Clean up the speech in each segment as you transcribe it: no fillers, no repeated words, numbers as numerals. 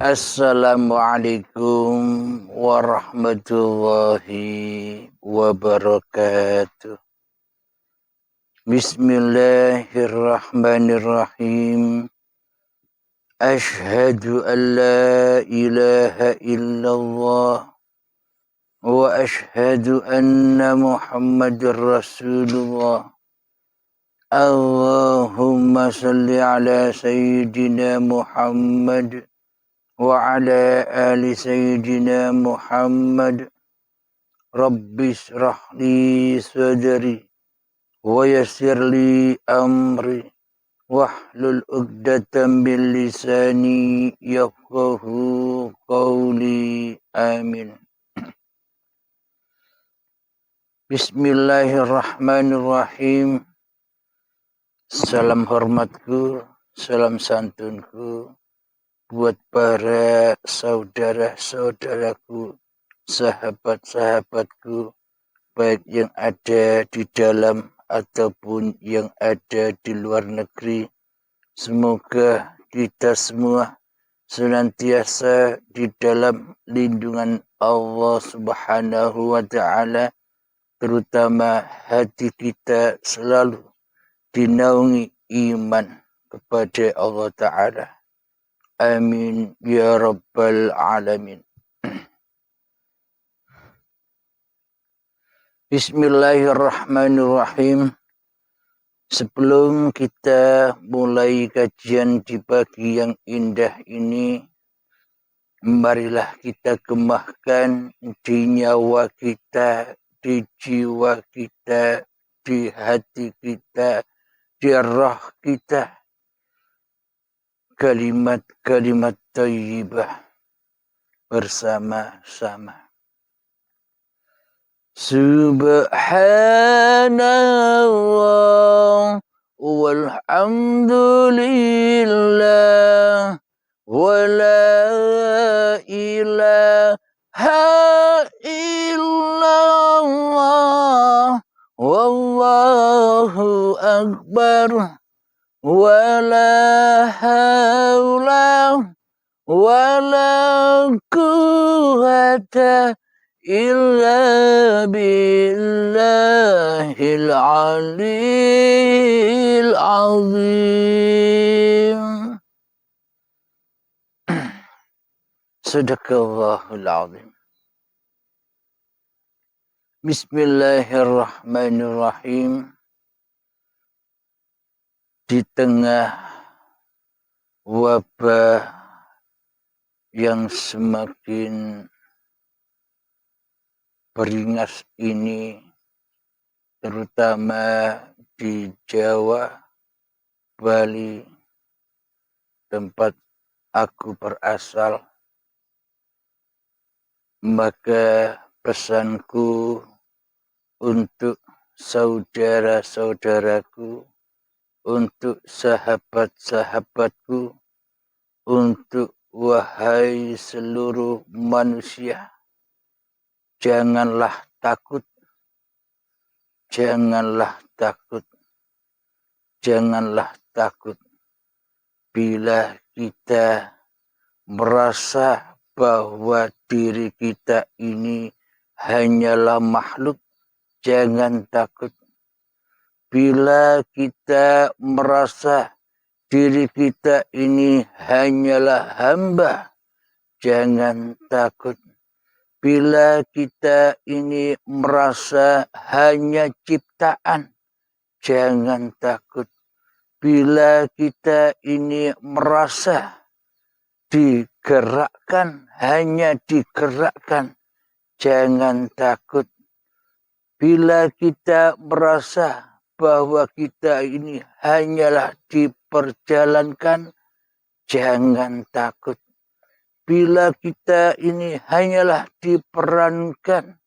Assalamualaikum warahmatullahi wabarakatuh. Bismillahirrahmanirrahim. Ashhadu an la ilaha illallah wa ashhadu anna Muhammadar Rasulullah. Allahumma salli ala sayyidina Muhammad wa ala ali sayyidina Muhammad. Rabbi shrah li sadri wa yassir li amri wahlul 'uqdatam min lisani yafqahu qawli. Amin. Bismillahirrahmanirrahim. Salam hormatku, salam santunku buat para saudara-saudaraku, sahabat-sahabatku, baik yang ada di dalam ataupun yang ada di luar negeri. Semoga kita semua senantiasa di dalam lindungan Allah Subhanahu wa Ta'ala, terutama hati kita selalu dinaungi iman kepada Allah Ta'ala. Amin ya rabbal alamin. Bismillahirrahmanirrahim. Sebelum kita mulai kajian di pagi yang indah ini, marilah kita gemahkan di nyawa kita, di jiwa kita, di hati kita, di roh kita, kalimat-kalimat thayyibah bersama-sama. Subhanallah walhamdulillah wa la ilaha illallah wallahu akbar wa la hawla wa la quwwata illa billahil aliyil azim. Sadaqallahul azim. Bismillahirrahmanirrahim. Di tengah wabah yang semakin beringas ini, terutama di Jawa, Bali, tempat aku berasal, maka pesanku untuk saudara-saudaraku, untuk sahabat-sahabatku, untuk wahai seluruh manusia, janganlah takut, janganlah takut, janganlah takut. Bila kita merasa bahwa diri kita ini hanyalah makhluk, jangan takut. Bila kita merasa diri kita ini hanyalah hamba, jangan takut. Bila kita ini merasa hanya ciptaan, jangan takut. Bila kita ini merasa digerakkan, hanya digerakkan, jangan takut. Bila kita merasa bahwa kita ini hanyalah diperjalankan, jangan takut. Bila kita ini hanyalah diperankan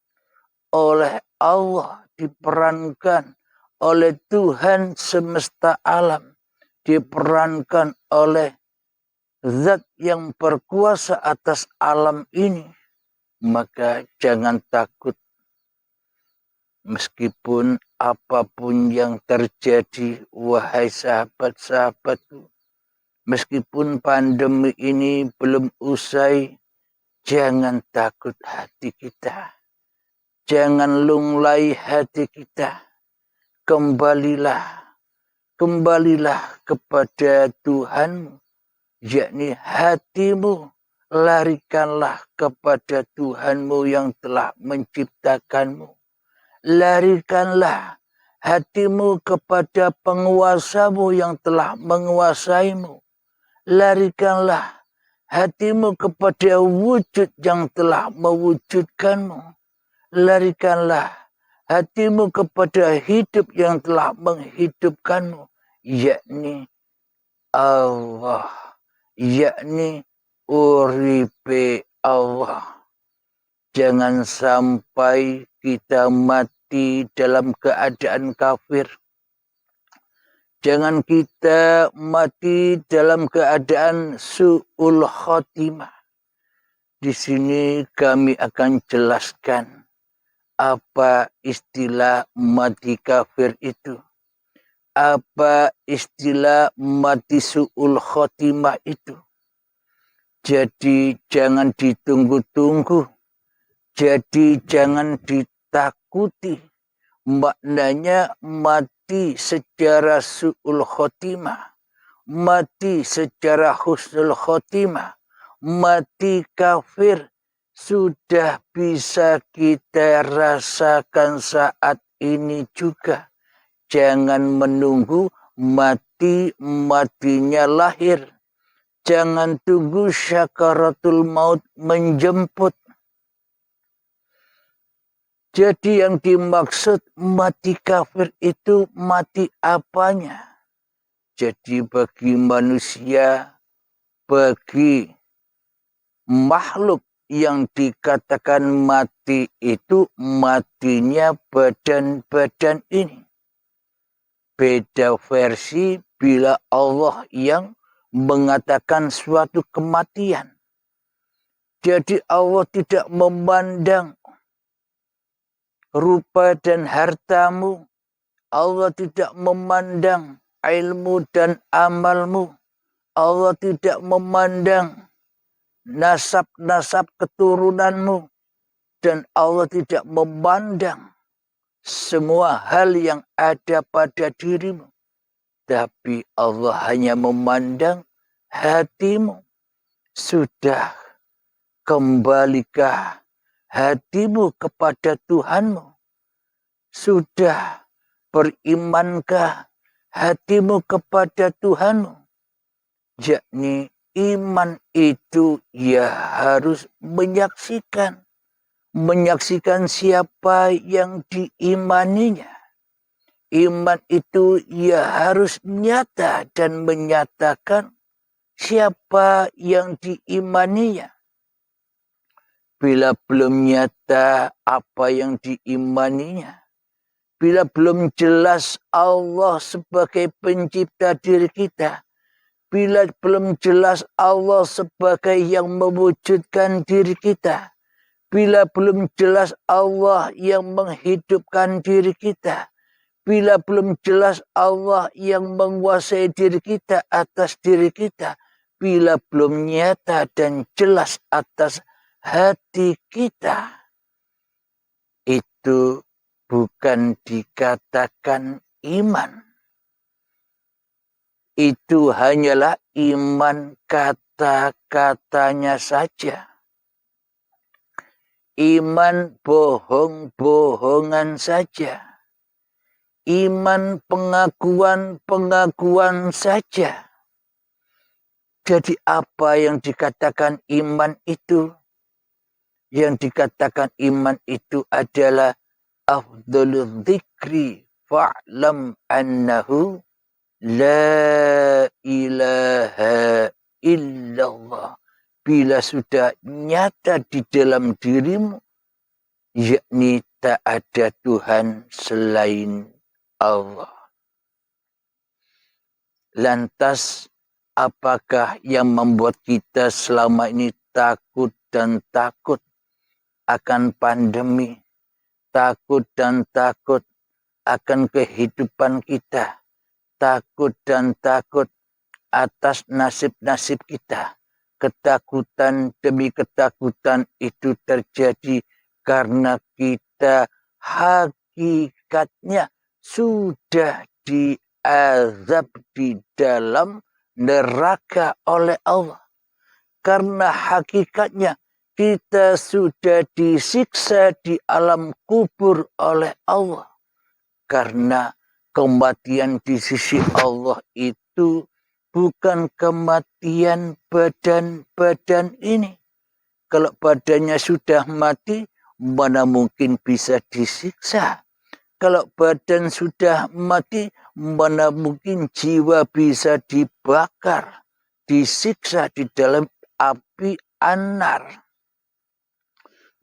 oleh Allah, diperankan oleh Tuhan semesta alam, diperankan oleh Zat yang berkuasa atas alam ini, maka jangan takut. Meskipun apapun yang terjadi, wahai sahabat-sahabatku, Meskipun pandemi ini belum usai, jangan takut hati kita. Jangan lunglai hati kita. Kembalilah kepada Tuhanmu, yakni hatimu. Larikanlah kepada Tuhanmu yang telah menciptakanmu. Larikanlah hatimu kepada penguasamu yang telah menguasaimu. Larikanlah hatimu kepada wujud yang telah mewujudkanmu. Larikanlah hatimu kepada hidup yang telah menghidupkanmu, yakni Allah, yakni uripe Allah. Jangan sampai kita mati dalam keadaan kafir. Jangan kita mati dalam keadaan su'ul khotimah. Di sini kami akan jelaskan apa istilah mati kafir itu. Apa istilah mati su'ul khotimah itu. Jadi jangan ditunggu-tunggu. Jadi jangan ditakuti. Maknanya mati secara su'ul khotimah, mati secara husnul khotimah, mati kafir sudah bisa kita rasakan saat ini juga. Jangan menunggu matinya lahir. Jangan tunggu syakaratul maut menjemput. Jadi yang dimaksud mati kafir itu mati apanya? Jadi bagi manusia, bagi makhluk yang dikatakan mati itu matinya badan-badan ini. Beda versi bila Allah yang mengatakan suatu kematian. Jadi Allah tidak memandang rupa dan hartamu. Allah tidak memandang ilmu dan amalmu. Allah tidak memandang nasab-nasab keturunanmu. Dan Allah tidak memandang semua hal yang ada pada dirimu. Tapi Allah hanya memandang hatimu. Sudah kembalikah hatimu kepada Tuhanmu? Sudah berimankah hatimu kepada Tuhanmu? Yakni iman itu ya harus menyaksikan siapa yang diimaninya. Iman itu ya harus nyata dan menyatakan siapa yang diimaninya. Bila belum nyata apa yang diimaninya, bila belum jelas Allah sebagai pencipta diri kita, bila belum jelas Allah sebagai yang mewujudkan diri kita, bila belum jelas Allah yang menghidupkan diri kita, bila belum jelas Allah yang menguasai diri kita atas diri kita, bila belum nyata dan jelas atas hati kita, itu bukan dikatakan iman. Itu hanyalah iman kata-katanya saja. Iman bohong-bohongan saja. Iman pengakuan-pengakuan saja. Jadi apa yang dikatakan iman itu? Yang dikatakan iman itu adalah afdhalul dzikri fa'lam annahu la ilaha illallah. Bila sudah nyata di dalam dirimu, yakni tak ada Tuhan selain Allah. Lantas apakah yang membuat kita selama ini takut dan takut akan pandemi, takut dan takut akan kehidupan kita, takut dan takut atas nasib-nasib kita. Ketakutan demi ketakutan itu terjadi karena kita hakikatnya sudah diazab di dalam neraka oleh Allah. Karena hakikatnya kita sudah disiksa di alam kubur oleh Allah. Karena kematian di sisi Allah itu bukan kematian badan-badan ini. Kalau badannya sudah mati, mana mungkin bisa disiksa. Kalau badan sudah mati, mana mungkin jiwa bisa dibakar, disiksa di dalam api anar.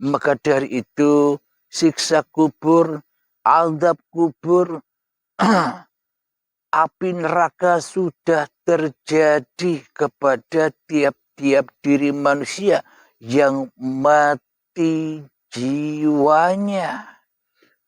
Maka dari itu, siksa kubur, azab kubur, api neraka sudah terjadi kepada tiap-tiap diri manusia yang mati jiwanya.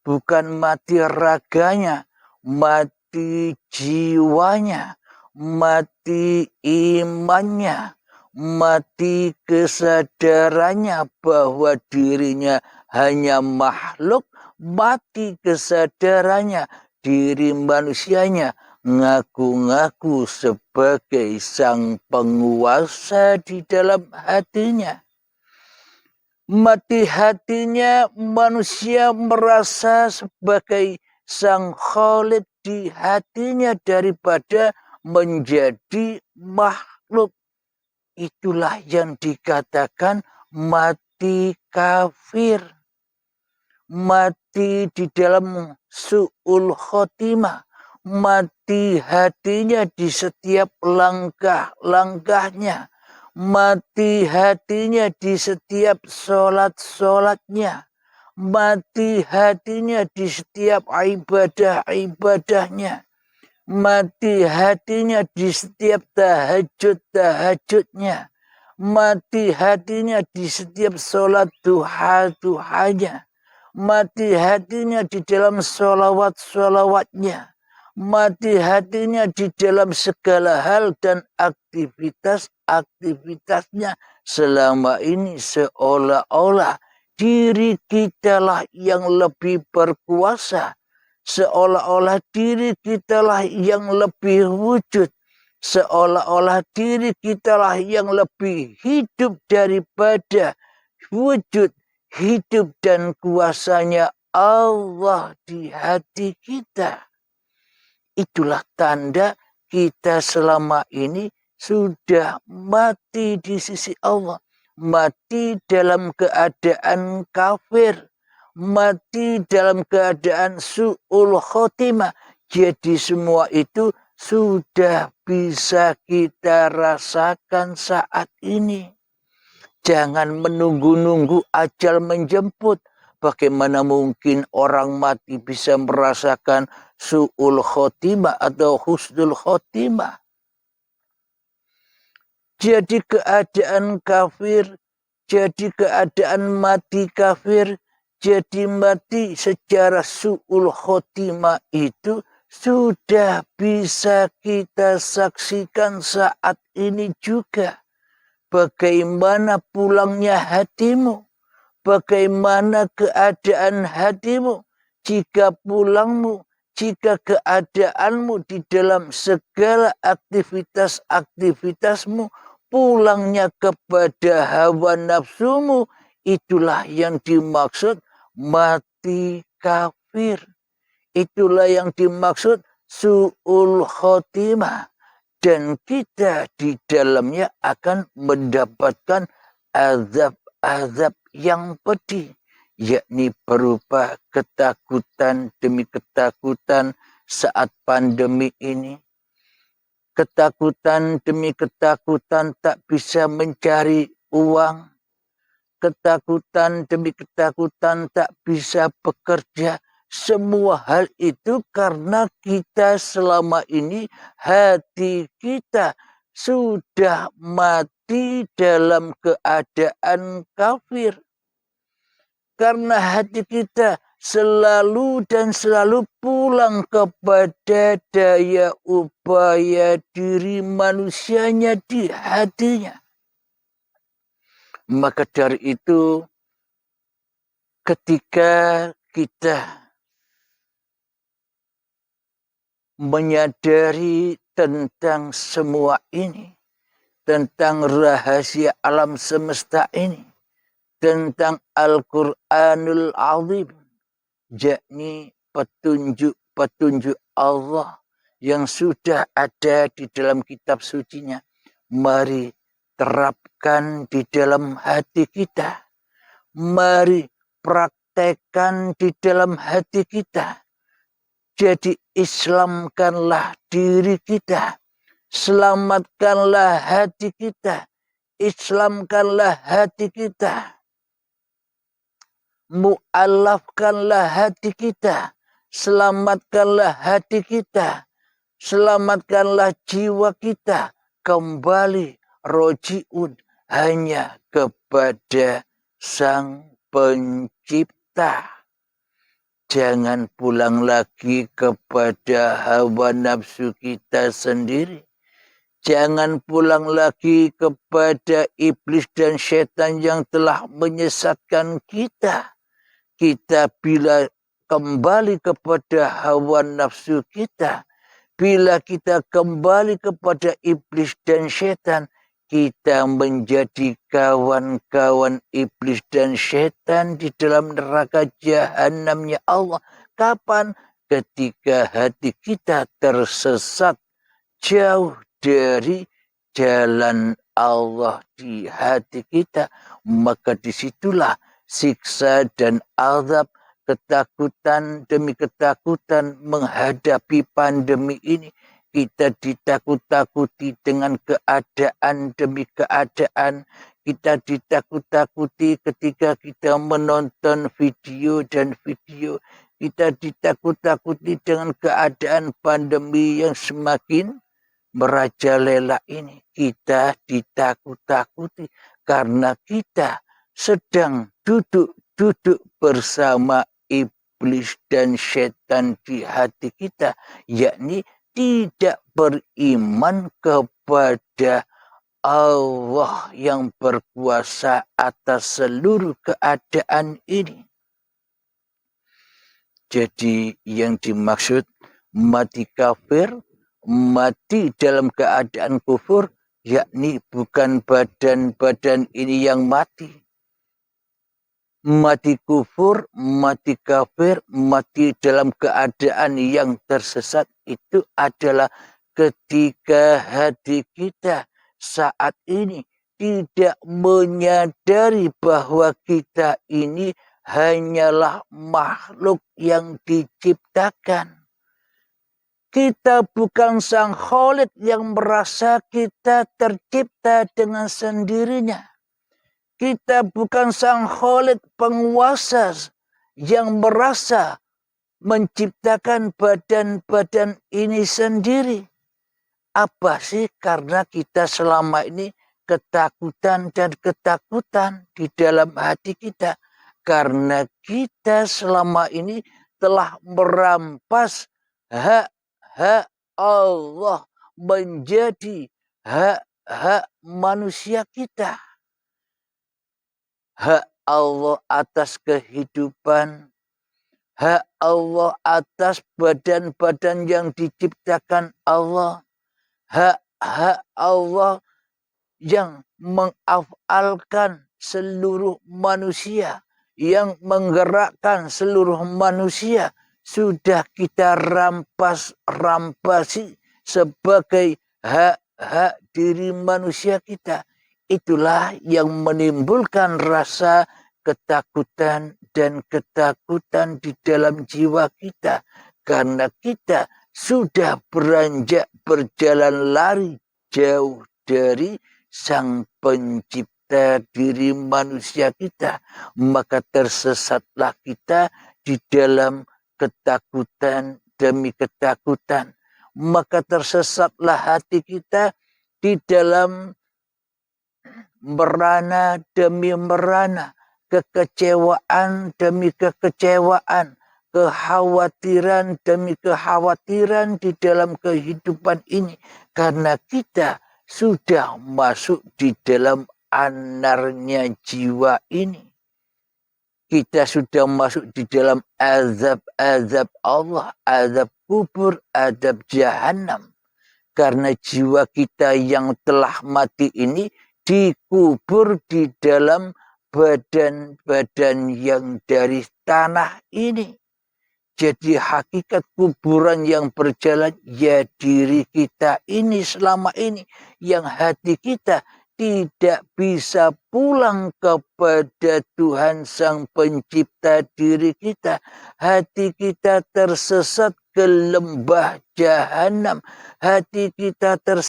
Bukan mati raganya, mati jiwanya, mati imannya, mati kesadarannya bahwa dirinya hanya makhluk, mati kesadarannya diri manusianya ngaku-ngaku sebagai sang penguasa di dalam hatinya. Mati hatinya manusia merasa sebagai sang Khalid di hatinya daripada menjadi makhluk. Itulah yang dikatakan mati kafir. Mati di dalam su'ul khotimah. Mati hatinya di setiap langkah-langkahnya. Mati hatinya di setiap sholat-sholatnya. Mati hatinya di setiap ibadah-ibadahnya. Mati hatinya di setiap tahajud-tahajudnya. Mati hatinya di setiap sholat duha-duhanya. Mati hatinya di dalam sholawat-sholawatnya. Mati hatinya di dalam segala hal dan aktivitas-aktivitasnya selama ini seolah-olah diri kitalah yang lebih berkuasa. Seolah-olah diri kitalah yang lebih wujud. Seolah-olah diri kitalah yang lebih hidup daripada wujud, hidup dan kuasanya Allah di hati kita. Itulah tanda kita selama ini sudah mati di sisi Allah. Mati dalam keadaan kafir. Mati dalam keadaan su'ul khotimah. Jadi semua itu sudah bisa kita rasakan saat ini. Jangan menunggu-nunggu ajal menjemput. Bagaimana mungkin orang mati bisa merasakan su'ul khotimah atau husnul khotimah? Jadi keadaan kafir, jadi keadaan mati kafir, jadi mati secara su'ul khotimah itu sudah bisa kita saksikan saat ini juga. Bagaimana pulangnya hatimu? Bagaimana keadaan hatimu jika pulangmu, jika keadaanmu di dalam segala aktivitas-aktivitasmu pulangnya kepada hawa nafsumu, itulah yang dimaksud mati kafir. Itulah yang dimaksud su'ul khotimah. Dan kita di dalamnya akan mendapatkan azab-azab yang pedih, yakni berupa ketakutan demi ketakutan saat pandemi ini. Ketakutan demi ketakutan tak bisa mencari uang. Ketakutan demi ketakutan tak bisa bekerja. Semua hal itu karena kita selama ini hati kita sudah mati dalam keadaan kafir. Karena hati kita selalu dan selalu pulang kepada daya upaya diri manusianya di hatinya. Maka dari itu, ketika kita menyadari tentang semua ini, tentang rahasia alam semesta ini, tentang Al-Quranul Azim, yakni petunjuk-petunjuk Allah yang sudah ada di dalam kitab sucinya, mari terapkan di dalam hati kita. Mari praktekkan di dalam hati kita. Jadi Islamkanlah diri kita. Selamatkanlah hati kita. Islamkanlah hati kita. Mu'alafkanlah hati kita. Selamatkanlah hati kita. Selamatkanlah jiwa kita. Kembali roji'un hanya kepada Sang Pencipta. Jangan pulang lagi kepada hawa nafsu kita sendiri. Jangan pulang lagi kepada iblis dan setan yang telah menyesatkan kita. Kita bila kembali kepada hawa nafsu kita, bila kita kembali kepada iblis dan setan, kita menjadi kawan-kawan iblis dan setan di dalam neraka jahanamnya Allah. Kapan? Ketika hati kita tersesat jauh dari jalan Allah di hati kita, maka disitulah siksa dan azab, ketakutan demi ketakutan menghadapi pandemi ini. Kita ditakut-takuti dengan keadaan demi keadaan. Kita ditakut-takuti ketika kita menonton video dan video. Kita ditakut-takuti dengan keadaan pandemi yang semakin merajalela ini. Kita ditakut-takuti karena kita sedang duduk bersama iblis dan setan di hati kita, yakni tidak beriman kepada Allah yang berkuasa atas seluruh keadaan ini. Jadi yang dimaksud mati kafir, mati dalam keadaan kufur, yakni bukan badan-badan ini yang mati. Mati kufur, mati kafir, mati dalam keadaan yang tersesat itu adalah ketika hati kita saat ini tidak menyadari bahwa kita ini hanyalah makhluk yang diciptakan. Kita bukan sang Khalid yang merasa kita tercipta dengan sendirinya. Kita bukan sang Khalid penguasa yang merasa menciptakan badan-badan ini sendiri. Apa sih? Karena kita selama ini ketakutan dan ketakutan di dalam hati kita. Karena kita selama ini telah merampas hak-hak Allah menjadi hak-hak manusia kita. Hak Allah atas kehidupan, hak Allah atas badan-badan yang diciptakan Allah, hak-hak Allah yang mengafalkan seluruh manusia, yang menggerakkan seluruh manusia, sudah kita rampasi sebagai hak-hak diri manusia kita. Itulah yang menimbulkan rasa ketakutan dan ketakutan di dalam jiwa kita. Karena kita sudah beranjak berjalan lari jauh dari Sang Pencipta diri manusia kita. Maka tersesatlah kita di dalam ketakutan demi ketakutan. Maka tersesatlah hati kita di dalam merana demi merana, kekecewaan demi kekecewaan, kekhawatiran demi kekhawatiran di dalam kehidupan ini. Karena kita sudah masuk di dalam anarnya jiwa ini. Kita sudah masuk di dalam azab-azab Allah, azab kubur, azab jahanam. Karena jiwa kita yang telah mati ini dikubur di dalam badan-badan yang dari tanah ini. Jadi hakikat kuburan yang berjalan ya diri kita ini selama ini. Yang hati kita tidak bisa pulang kepada Tuhan Sang Pencipta diri kita. Hati kita tersesat ke lembah jahanam. Hati kita tersesat